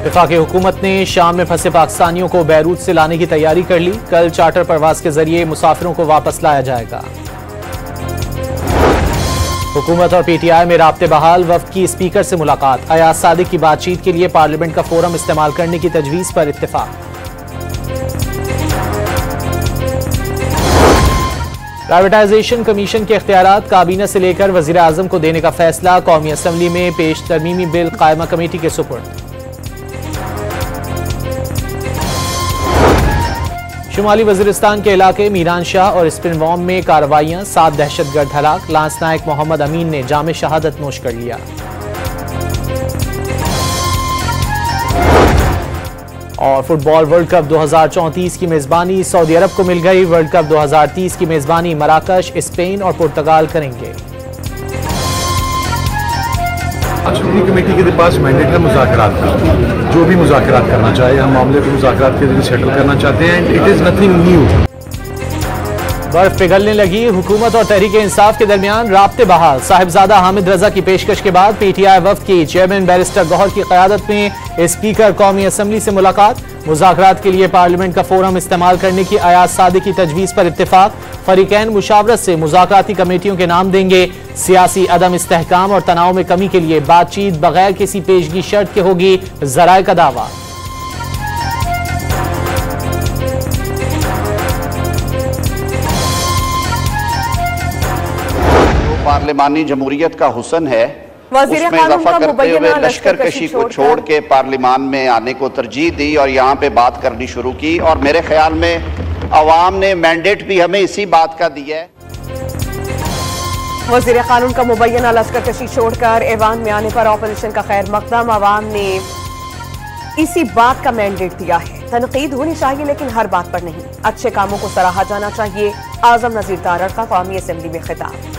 वफाकी हुकूमत ने शाम में फंसे पाकिस्तानियों को बैरूत से लाने की तैयारी कर ली। कल चार्टर परवाज के जरिए मुसाफिरों को वापस लाया जाएगा। हुकूमत और पीटीआई में राब्ते बहाल। वफ्द की स्पीकर से मुलाकात। अयाज सादिक की बातचीत के लिए पार्लियामेंट का फोरम इस्तेमाल करने की तजवीज़ पर इत्तेफाक। प्राइवेटाइजेशन कमीशन के इख्तियारात काबीना से लेकर वजीर आजम को देने का फैसला। कौमी असम्बली में पेश तरमीमी बिल कायमा कमेटी के सुपुर्द। शुमाली वजीरिस्तान के इलाके मीरान शाह और स्पिनवॉम में कार्रवाइयां। 7 दहशतगर्द हलाक। लांस नायक मोहम्मद अमीन ने जामे शहादत नोश कर लिया। और फुटबॉल वर्ल्ड कप 2034 की मेजबानी सऊदी अरब को मिल गई। वर्ल्ड कप 2030 की मेजबानी मराकश, स्पेन और पुर्तगाल करेंगे। सुन्नी कमेटी के पास मैंडेट है मुज़ाकरात का। जो भी मुज़ाकरात करना चाहे, हम मामले को मुज़ाकरात के जरिए सेटल करना चाहते हैं। It is nothing new. बर्फ पिघलने लगी। हुकूमत और तहरीक इंसाफ के दरमियान राब्ते बहाल। साहिबजादा हामिद रजा की पेशकश के बाद पीटीआई वफ्द की चेयरमैन बैरिस्टर गौहर की क़यादत में स्पीकर कौमी असम्बली से मुलाकात। मुज़ाकरात के लिए पार्लियामेंट का फोरम इस्तेमाल करने की अयाज सादिक की तजवीज़ पर इत्तेफाक। फरीकैन मुशावरत से मुज़ाकराती कमेटियों के नाम देंगे। सियासी अदम इस्तेहकाम और तनाव में कमी के लिए बातचीत बगैर किसी पेशगी शर्त के होगी, ज़राए का दावा। पार्लिमानी जमहूरियत का हुसन है, उसमें इजाफा करते हुए लश्करकशी को छोड़ के पार्लिमान में आने को तरजीह दी और यहाँ पे बात करनी शुरू की। और मेरे ख्याल में अवाम ने मैंडेट भी हमें इसी बात का दिया है। वज़ीर क़ानून का मुबैना लश्करकशी छोड़कर ऐवान में आने पर ऑपोजिशन का खैर मकदम। अवाम ने इसी बात का मैंडेट दिया है। तनकीद होनी चाहिए लेकिन हर बात पर नहीं। अच्छे कामों को सराहा जाना चाहिए। आजम नज़ीर तारड़ का कौमी असम्बली में खिताब।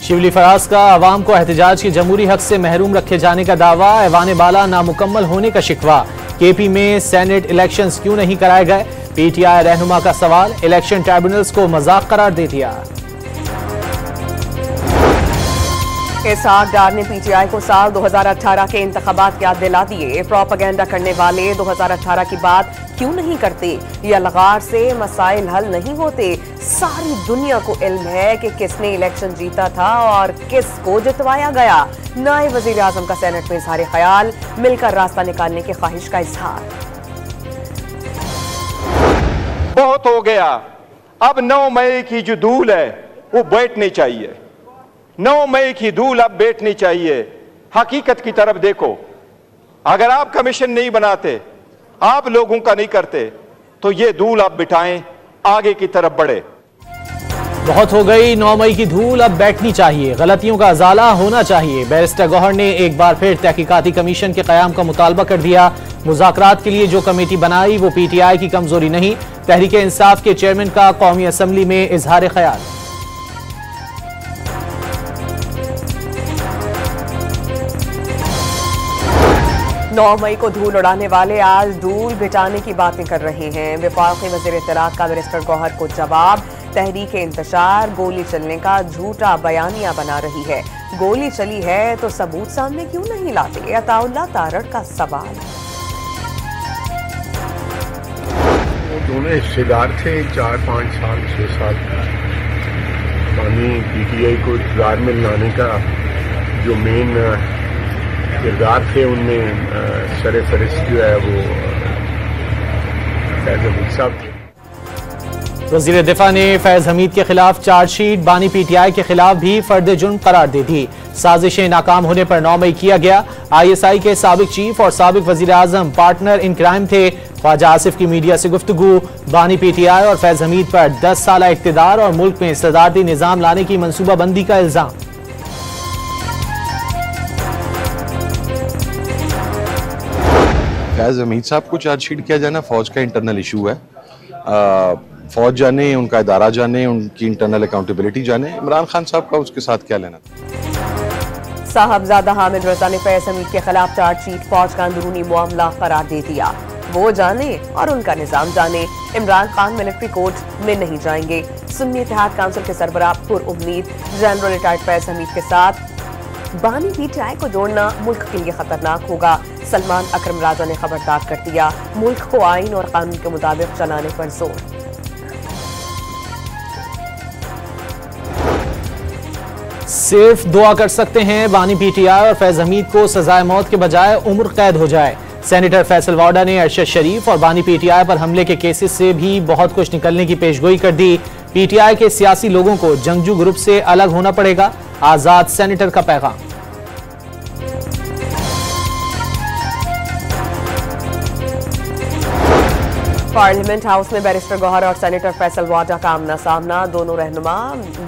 शिवली फराज का अवाम को एहतजाज के जमहूरी हक से महरूम रखे जाने का दावा। ऐवान बाला नामुकम्मल होने का शिकवा। केपी में सेनेट इलेक्शंस क्यों नहीं कराए गए? पीटीआई रहनुमा का सवाल। इलेक्शन ट्राइब्यूनल्स को मजाक करार दे दिया। इसहाक डार ने पीटीआई को साल 2018 के इंतखाबात याद दिला दिए। प्रोपेगेंडा करने वाले 2018 की बात क्यों नहीं करते? ये अलगार से मसाइल हल नहीं होते। सारी दुनिया को इल्म है कि किसने इलेक्शन जीता था और किसको जितवाया गया। नायब वजीर आजम का सेनेट में इजहार ख्याल। मिलकर रास्ता निकालने की ख्वाहिश का इजहार। बहुत हो गया, अब 9 मई की जो धूल है वो बैठनी चाहिए। 9 मई की धूल अब बैठनी चाहिए। हकीकत की तरफ देखो। अगर आप कमीशन नहीं बनाते, आप लोगों का नहीं करते, तो ये धूल आप बिठाएं, आगे की तरफ बढ़े। बहुत हो गई 9 मई की धूल, अब बैठनी चाहिए। गलतियों का अजाला होना चाहिए। बैरिस्टर गौहर ने एक बार फिर तहकीकाती कमीशन के कयाम का मुतालबा कर दिया। मुज़ाकरात के लिए जो कमेटी बनाई वो पीटीआई की कमजोरी नहीं। तहरीक इंसाफ के चेयरमैन का कौमी असम्बली में इजहार ख्याल। नौ मई को धूल उड़ाने वाले आज धूल बिटाने की बातें कर रहे हैं। वफाकी वज़ीर इत्तलात का बैरिस्टर गौहर को जवाब। तहरीक इंतशार गोली चलने का झूठा बयानिया बना रही है। गोली चली है तो सबूत सामने क्यों नहीं लाते? अताउल्लाह तारड़ का सवाल। वो दोनों हिस्सेदार थे 4-5 साल 6 साल पीटीआई को इक़्तिदार में लाने का जो मेन किरदार थे, उनमें सर फहरिस्त जो है वो फैज़ हमीद साहब थे। वज़ीर दिफा ने फैज़ हमीद के खिलाफ चार्जशीट बानी पीटीआई के खिलाफ भी फर्द जुर्म करार दे दी। साजिशें नाकाम होने पर 9 मई किया गया। ISI के साबिक चीफ और साबिक वज़ीर आज़म पार्टनर इन क्राइम थे। ख्वाजा आसिफ की मीडिया से गुफ्तगू। बानी पीटीआई और फैज़ हमीद पर 10 साल इक़्तिदार और मुल्क में सदारती निज़ाम लाने की मनसूबाबंदी का इल्ज़ाम। फैज़ हमीद साहब को चार्जशीट किया जाना फौज का इंटरनल इशू है। फौज जाने, उनका इदारा जाने, उनकी इंटरनल अकाउंटेबिलिटी जाने। इमरान खान साहब का उसके साथ क्या लेना? साहबजादा हामिद रजा ने फैज़ हमीद के खिलाफ चार्जशीट फौज का अंदरूनी मामला करार दे दिया। वो जाने और उनका निजाम जाने। इमरान खान मिलिट्री कोर्ट में नहीं जाएंगे। सुन्नी इत्तेहाद काउंसिल के सरबराह पुर उम्मीद जनरल रिटायर्ड फैज़ हमीद के साथ बानी पीटीआई को जोड़ना मुल्क के लिए खतरनाक होगा। सलमान अकरम राजा ने खबरदार कर दिया, मुल्क को आइन और कानून के मुताबिक चलाने पर जोर। सिर्फ दुआ कर सकते हैं बानी पीटीआई और फैज हमीद को सजाए मौत के बजाय उम्र कैद हो जाए। सेनेटर फैसल वाडा ने अरशद शरीफ और बानी पीटीआई पर हमले के केसेस से भी बहुत कुछ निकलने की पेशगोई कर दी। पीटीआई के सियासी लोगों को जंगजू ग्रुप से अलग होना पड़ेगा, आजाद सेनेटर का पैगाम। पार्लियामेंट हाउस में बैरिस्टर गौहर और सेनेटर फैसल वाडा का आमना सामना। दोनों रहनुमा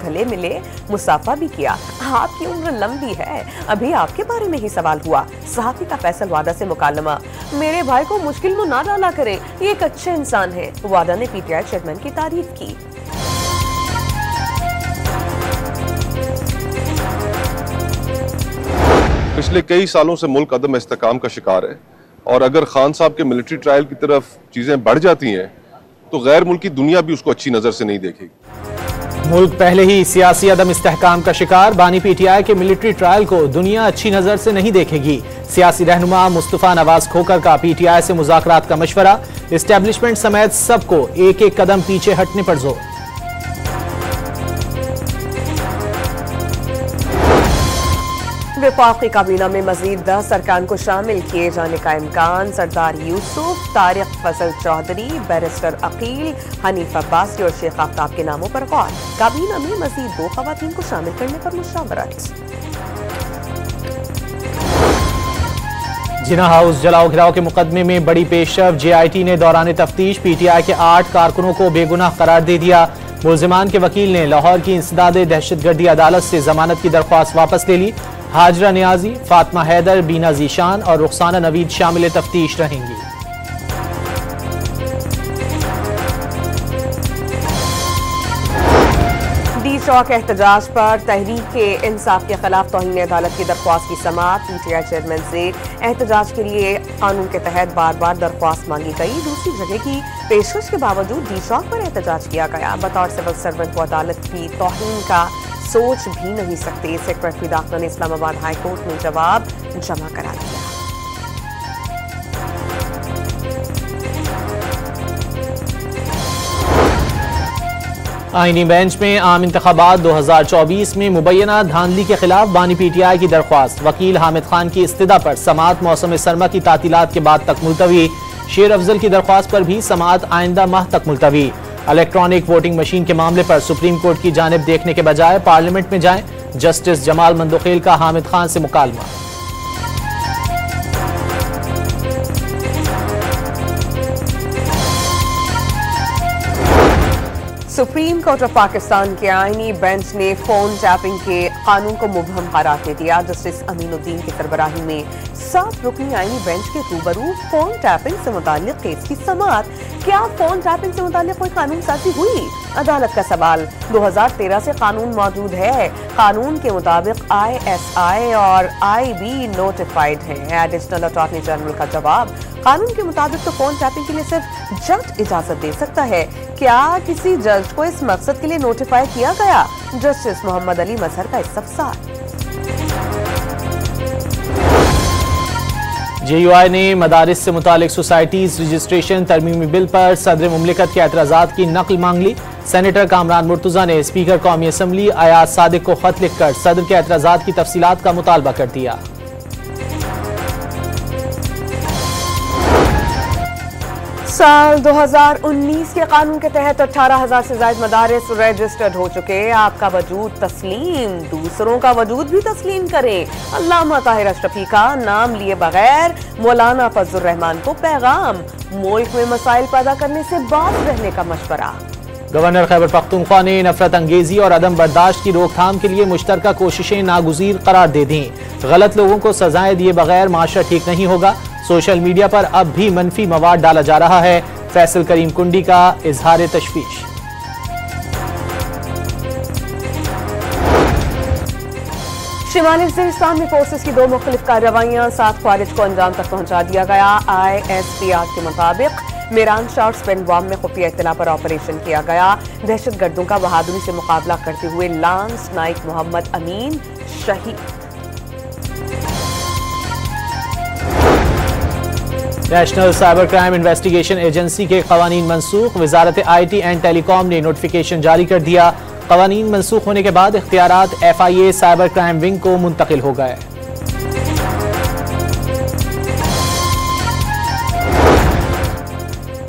गले मिले, मुसाफा भी किया। आपकी उम्र लंबी है, अभी आपके बारे में ही सवाल हुआ। सहाफी का फैसल वाडा से मुकालमा, मेरे भाई को मुश्किल में ना डाला करे, ये एक अच्छे इंसान है। वाडा ने पीटीआई चेयरमैन की तारीफ की। पिछले कई सालों से मुल्क अदम इस्तेकाम का शिकार है और अगर खान साहब के मिलिट्री ट्रायल की तरफ चीजें बढ़ जाती हैं तो गैर मुल्की दुनिया भी उसको अच्छी नजर से नहीं देखेगी। मुल्क पहले ही सियासी अदम इस्तेहकाम का शिकार, बानी पीटीआई के मिलिट्री ट्रायल को दुनिया अच्छी नजर से नहीं देखेगी। सियासी रहनुमा मुस्तफा नवाज खोकर का पीटीआई से मुज़ाकरात का मशवरा, एस्टेब्लिशमेंट समेत सबको एक एक कदम पीछे हटने पर जोर। वफाकी काबीना में मजीद 10 अरकान को शामिल किए जाने का इम्कान। सरदार यूसुफ, तारिक फजल चौधरी, बैरिस्टर अकील, हनीफ अब्बासी और शेख आफ्ताब के नामों पर गौर। काबीना में मजीद 2 खवातीन को शामिल करने पर मुशावरत। जिना हाउस जलाओ घिराव के मुकदमे में बड़ी पेशरफ, जेआईटी ने दौरान तफ्तीश पीटीआई के 8 कारकुनों को बेगुनाह करार दे दिया। मुलजिमान के वकील ने लाहौर की इंसदादे दहशतगर्दी अदालत से जमानत की दरख्वास्त वापस ले ली। हाजरा नियाजी, फातिमा हैदर, बीना जीशान और रुखसाना नवीद शामिल तफ्तीश रहेंगी। डी चौक एहतजाज पर तहरीक इंसाफ के खिलाफ तौहीन अदालत की दरख्वास्त की समाअत। पीटीआई चेयरमैन से एहतजाज के लिए कानून के तहत बार बार दरख्वास्त मांगी गई। दूसरी जगह की पेशकश के बावजूद डी चौक पर एहतजाज किया गया। बतौर सिविल सर्वेंट को अदालत की तौहीन का सोच भी नहीं सकते। सेक्रेटरी दाखिला ने इस्लामाबाद हाई कोर्ट में जवाब जमा करा दिया। आईनी बेंच में आम इंतखाबात 2024 में मुबैना धांधली के खिलाफ बानी पीटीआई की दरख्वास्त। वकील हामिद खान की इस्तिदा पर समाअत मौसम सरमा की तातीलात के बाद तक मुलतवी। शेर अफजल की दरख्वास्त पर भी समाअत आइंदा माह तक मुलतवी। इलेक्ट्रॉनिक वोटिंग मशीन के मामले पर सुप्रीम कोर्ट की जानिब देखने के बजाय पार्लियामेंट में जाएं, जस्टिस जमाल मंदोखेल का हामिद खान से मुकालमा। सुप्रीम कोर्ट ऑफ पाकिस्तान के आईनी बेंच ने फोन टैपिंग के कानून को मुबहम करार दे दिया। जस्टिस अमीनुद्दीन की सरबराही में 7 रुकनी आईनी बेंच के रूबरू फोन टैपिंग से मुताल्लिक केस की समाअत। क्या फोन टैपिंग से मुताल्लिक कोई कानून साजी हुई? अदालत का सवाल। 2013 से कानून मौजूद है। कानून के मुताबिक ISI और IB नोटिफाइड हैं। एडिशनल अटॉर्नी जनरल का जवाब, कानून के मुताबिक तो फोन टैपिंग के लिए सिर्फ जज इजाजत दे सकता है। क्या किसी जज को इस मकसद के लिए नोटिफाई किया गया? जस्टिस मोहम्मद अली मजहर का इस्तफसार। JUI ने मदारिस से मुतालिक सोसाइटीज रजिस्ट्रेशन तरमीमी बिल पर सदर मुमलिकत के एतराज़ात की नकल मांग ली। सेनेटर कामरान मुर्तजा ने स्पीकर कौमी असम्बली अयाज सादिक को खत लिखकर सदर के एतराज़ात की तफसीलात का मुतालबा कर दिया। साल 2019 के कानून के तहत 18,000 से ज्यादा मदारिस रजिस्टर्ड हो चुके। आपका वजूद तस्लीम, दूसरों का वजूद भी तस्लीम करें। अल्लामा ताहिर अशरफी का नाम लिए बगैर मौलाना फजलुर रहमान को पैगाम। मुल्क में मसाइल पैदा करने से बाज रहने का मशवरा। गवर्नर खैबर पख्तूनख्वा ने नफरत अंगेजी और अदम बर्दाश्त की रोकथाम के लिए मुश्तरका कोशिशें नागुज़ीर करार दे दी। गलत लोगों को सजाएं दिए बगैर माशरा ठीक नहीं होगा। सोशल मीडिया पर अब भी मनफी मवाद डाला जा रहा है। फैसल करीम कुंडी का इजहार तशवीश। शिमाली वज़ीरिस्तान में फोर्सेस की 2 मुख्तलिफ कार्रवाइयां, 7 ख्वारिज को अंजाम तक पहुंचा दिया गया। ISPR के मुताबिक मेरान शाह और स्पेन बॉम्ब में खुफिया इत्तला पर ऑपरेशन किया गया। दहशतगर्दों का बहादुरी से मुकाबला करते हुए लांस नाइक मोहम्मद अमीन शहीद। National cyber crime investigation agency के कवानीन मनसूख। वजारत IT एंड टेलीकॉम ने नोटिफिकेशन जारी कर दिया। कवानीन मनसूख होने के बाद इख्तियारात FIA साइबर क्राइम विंग को मुंतकिल हो गए।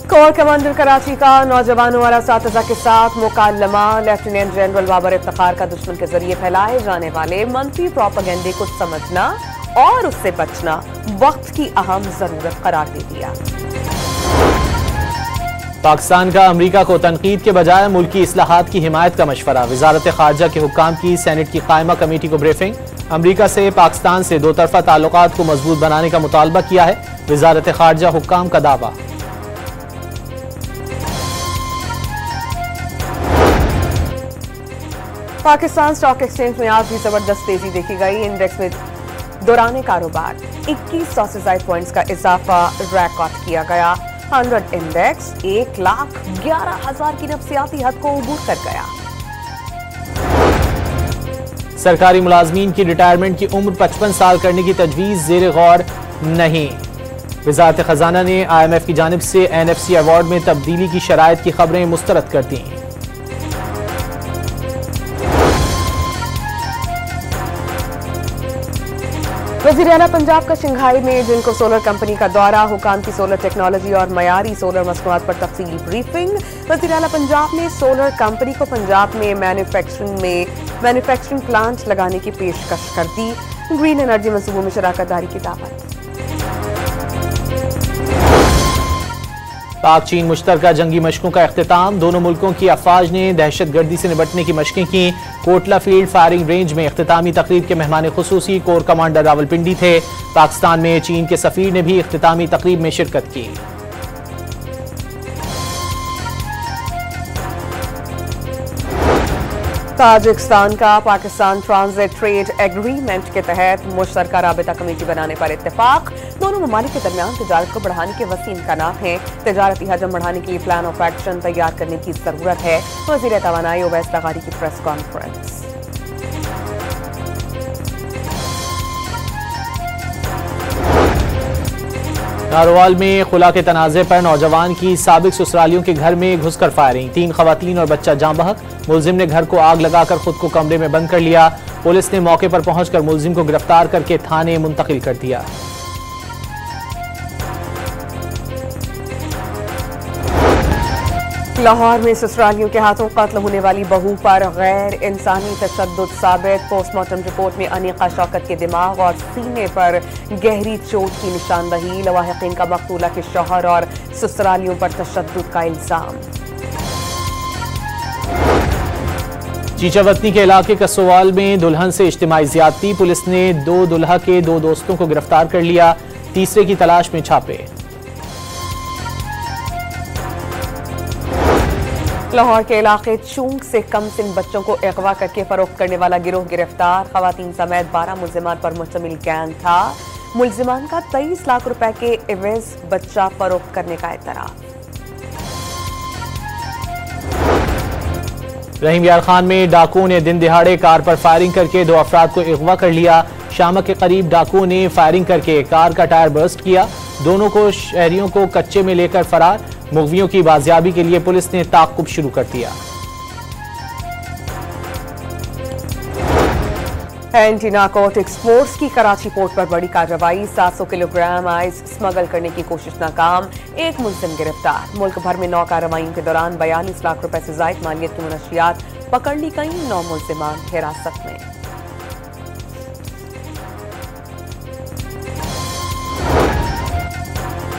कोर कमांडर कराची का नौजवानों और असातिज़ा के साथ मुकालमा। लेफ्टिनेंट जनरल बाबर इफ्तिखार का दुश्मन के जरिए फैलाए जाने वाले मनफी प्रोपेगेंडे को समझना और उससे बचना वक्त की अहम जरूरत करार दे दिया। पाकिस्तान का अमरीका को तनकीद के बजाय मुल्की इस्लाहात की हिमायत का मशवरा। वजारत खारजा के हुक्काम की सेनेट की कायमा कमेटी को ब्रीफिंग। अमरीका से पाकिस्तान से दो तरफा ताल्लुकात को मजबूत बनाने का मुतालबा किया है। वजारत खारजा हुक्काम का दावा। पाकिस्तान स्टॉक एक्सचेंज में आज भी जबरदस्त तेजी देखी गई। इंडेक्स में दौरान कारोबार 2100 से ज्यादा पॉइंट्स का इजाफा रिकॉर्ड किया गया। 100 इंडेक्स 1,11,000 की नफसियाती हद को अबूर कर गया। सरकारी मुलाजमीन की रिटायरमेंट की उम्र 55 साल करने की तजवीज जेर गौर नहीं। वजारत खजाना ने IMF की जानिब से NFC अवार्ड में तब्दीली की शराइत की खबरें मुस्तरद कर दी। वज़ीर आला पंजाब का शंघाई में जिनको सोलर कंपनी का दौरा। हुकाम की सोलर टेक्नोलॉजी और मयारी सोलर मसनूआत पर तफसीली ब्रीफिंग। वज़ीर आला पंजाब ने सोलर कंपनी को पंजाब में मैन्युफैक्चरिंग प्लांट लगाने की पेशकश कर दी। ग्रीन एनर्जी मंसूबों में शराकतदारी की दावत। पाक चीन मुश्तरका जंगी मशकों का इख्तिताम। दोनों मुल्कों की अफवाज ने दहशतगर्दी से निपटने की मशकें की। कोटला फील्ड फायरिंग रेंज में इख्तितामी तकरीब के मेहमान खुसूसी कोर कमांडर रावलपिंडी थे। पाकिस्तान में चीन के सफीर ने भी इख्तितामी तकरीब में शिरकत की। ताजिकिस्तान का पाकिस्तान ट्रांजिट ट्रेड एग्रीमेंट के तहत मुश्तरका राबिता कमेटी बनाने पर इत्तेफाक। दोनों ममालिक के दरमियान तिजारत को बढ़ाने के वसीम इम्कानात हैं। तिजारती हजम बढ़ाने के लिए प्लान ऑफ एक्शन तैयार करने की जरूरत है। वज़ीर तवानाई ओवैस लगारी की प्रेस कॉन्फ्रेंस। नारोवाल में खुला के तनाज़े पर नौजवान की साबिक ससुरालियों के घर में घुसकर फायरिंग। 3 खवातीन और बच्चा जाँ बहक। मुलजिम ने घर को आग लगाकर खुद को कमरे में बंद कर लिया। पुलिस ने मौके पर पहुंचकर मुलजिम को गिरफ्तार करके थाने मुंतकिल कर दिया। लाहौर में ससुरालियों के हाथों कत्ल होने वाली बहू पर गैर इंसानी तशद्दुद साबित। पोस्टमार्टम रिपोर्ट में अनीका शौकत के दिमाग और सीने पर गहरी चोट की निशानदही। लवाहिकीन का मकतूला के शौहर और ससुरालियों पर तशद्दुद का इल्जाम। चीचावतनी के इलाके कसोवाल में दुल्हन से इज्तिमाई ज्यादती। पुलिस ने 2 दुल्हा के 2 दोस्तों को गिरफ्तार कर लिया। तीसरे की तलाश में छापे। लाहौर के इलाके चूंग से कम सिन बच्चों को अगवा करके फरोख्त करने वाला गिरोह गिरफ्तार। खवातीन समेत 12 मुल्जिमान पर मुश्तमिल गैंग था। मुल्जिमान का 23 लाख रुपए के एवज बच्चा फरोख्त करने का इतराफ। रहीम यार खान में डाकुओं ने दिन दिहाड़े कार पर फायरिंग करके 2 अफराद को अगवा कर लिया। शामा के करीब डाकुओं ने फायरिंग करके कार का टायर बर्स्ट किया। दोनों को शहरियों को कच्चे में लेकर फरार। मुगवियों की बाजियाबी के लिए पुलिस ने ताक़ुब शुरू कर दिया। एंटी नारकोटिक्स फोर्स की कराची पोर्ट पर बड़ी कार्रवाई। 700 किलोग्राम आइस स्मगल करने की कोशिश नाकाम। 1 मुलजिम गिरफ्तार। मुल्क भर में 9 कार्रवाइयों के दौरान 42 लाख रुपए से जायद मालियत की मुनशियात पकड़ ली गई। 9 मुलजिमान हिरासत में।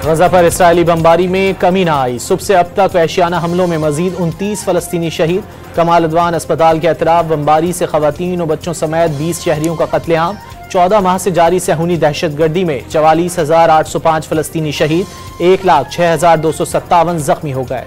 गजा पर इसराइली बमबारी में कमी न आई। सुबह से अब तक वहशियाना हमलों में मजीद 29 फलस्तीनी शहीद। कमाल अदवान अस्पताल के अतराफ बमबारी से खवातीन और बच्चों समेत 20 शहरियों का कत्लेआम। 14 माह से जारी सहूनी दहशतगर्दी में 44,805 फलस्तीनी शहीद। 1,06,257 जख्मी हो गए।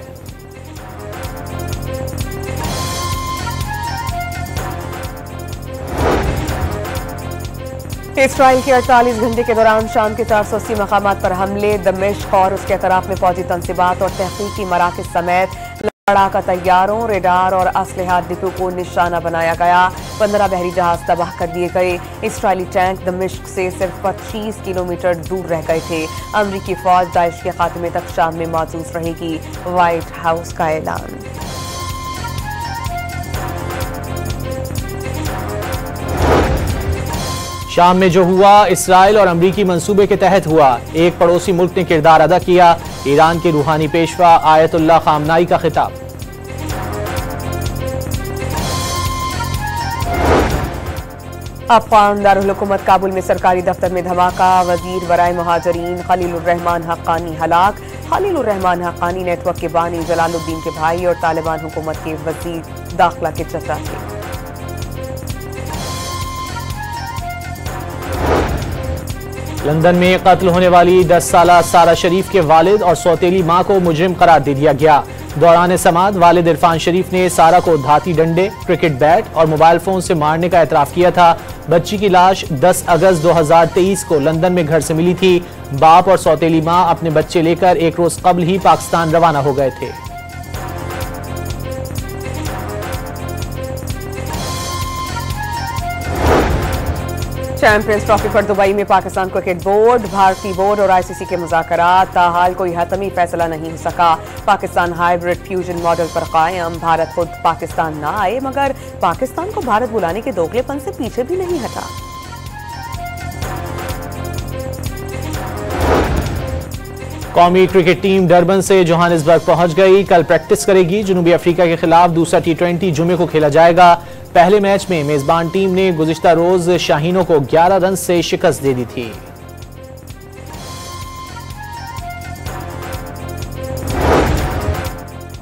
इसराइल के 48 घंटे के दौरान शाम के 480 मकामात पर हमले। दमिश्क और उसके अतराफ में फौजी तनसीबात और तहकीकी मराकज़ समेत लड़ाका तैयारों, रेडार और असलहा डिपो को निशाना बनाया गया। 15 बहरी जहाज तबाह कर दिए गए। इसराइली टैंक दमिश्क से सिर्फ 25 किलोमीटर दूर रह गए थे। अमरीकी फौज दाइश के खात्मे तक शाम में मौजूद रहेगी, व्हाइट हाउस का ऐलान। शाम में जो हुआ इसराइल और अमरीकी मंसूबे के तहत हुआ। एक पड़ोसी मुल्क ने किरदार अदा किया। ईरान के रूहानी पेशवा आयतुल्लाह खामनाई का खिताब। अफगान दारुल हुकूमत काबुल में सरकारी दफ्तर में धमाका। वजीर बराए मुहाजिरीन खलीलुर रहमान हक्कानी हलाक। खलीलुर रहमान हक्कानी नेटवर्क के बानी जलालुद्दीन के भाई और तालिबान हुकूमत के वजीर दाखिला के चचा थे। लंदन में कत्ल होने वाली 10 साला सारा शरीफ के वालिद और सौतेली मां को मुजरिम करार दे दिया गया। दौरान समात वालिद इरफान शरीफ ने सारा को धाती डंडे, क्रिकेट बैट और मोबाइल फोन से मारने का एतराफ किया था। बच्ची की लाश 10 अगस्त 2023 को लंदन में घर से मिली थी। बाप और सौतेली मां अपने बच्चे लेकर एक रोज कबल ही पाकिस्तान रवाना हो गए थे। चैंपियंस ट्रॉफी पर दुबई में पाकिस्तान क्रिकेट बोर्ड, भारतीय बोर्ड और आईसीसी के मुज़ाकरात। ताहाल कोई हतमी फैसला नहीं हो सका। पाकिस्तान हाइब्रिड फ्यूजन मॉडल पर कायम। भारत खुद पाकिस्तान ना आए मगर पाकिस्तान को भारत बुलाने के दोगलेपन से पीछे भी नहीं हटा। कौमी क्रिकेट टीम डरबन से जोहानिसबर्ग पहुंच गई। कल प्रैक्टिस करेगी। जनूबी अफ्रीका के खिलाफ दूसरा T20 जुमे को खेला जाएगा। पहले मैच में मेजबान टीम ने गुज़िश्ता रोज शाहीनों को 11 रन से शिकस्त दे दी थी।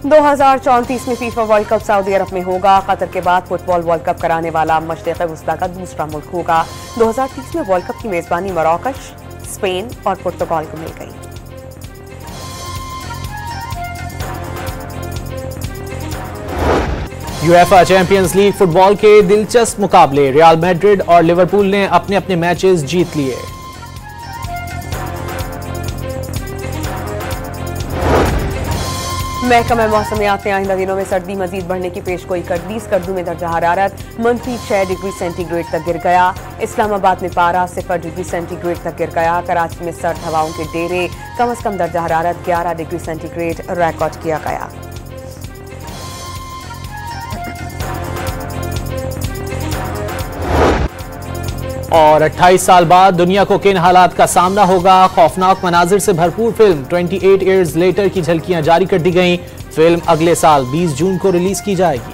(2034) में फीफा वर्ल्ड कप सऊदी अरब में होगा। कतर के बाद फुटबॉल वर्ल्ड कप कराने वाला मशरिक़ वस्ता का दूसरा मुल्क होगा। 2030 में वर्ल्ड कप की मेजबानी मोरक्को, स्पेन और पुर्तगाल को मिल गई। यूएफा चैंपियंस लीग फुटबॉल के दिलचस्प मुकाबले। रियल मैड्रिड और लिवरपूल ने अपने अपने मैचेस जीत लिए। महकमा मौसमियात ने आइंदा दिनों में सर्दी मजीद बढ़ने की पेशगोई कर दी। स्कर्दू में दर्जा हरारत -6 डिग्री सेंटीग्रेड तक गिर गया। इस्लामाबाद में पारा 0 डिग्री सेंटीग्रेड तक गिर गया। कराची में सर्द हवाओं के डेरे। कम से कम दर्जा हरारत 11 डिग्री सेंटीग्रेड रिकॉर्ड किया गया। और 28 साल बाद दुनिया को किन हालात का सामना होगा। खौफनाक मनाजिर से भरपूर फिल्म 28 ईयर्स लेटर की झलकियां जारी कर दी गईं। फिल्म अगले साल 20 जून को रिलीज की जाएगी।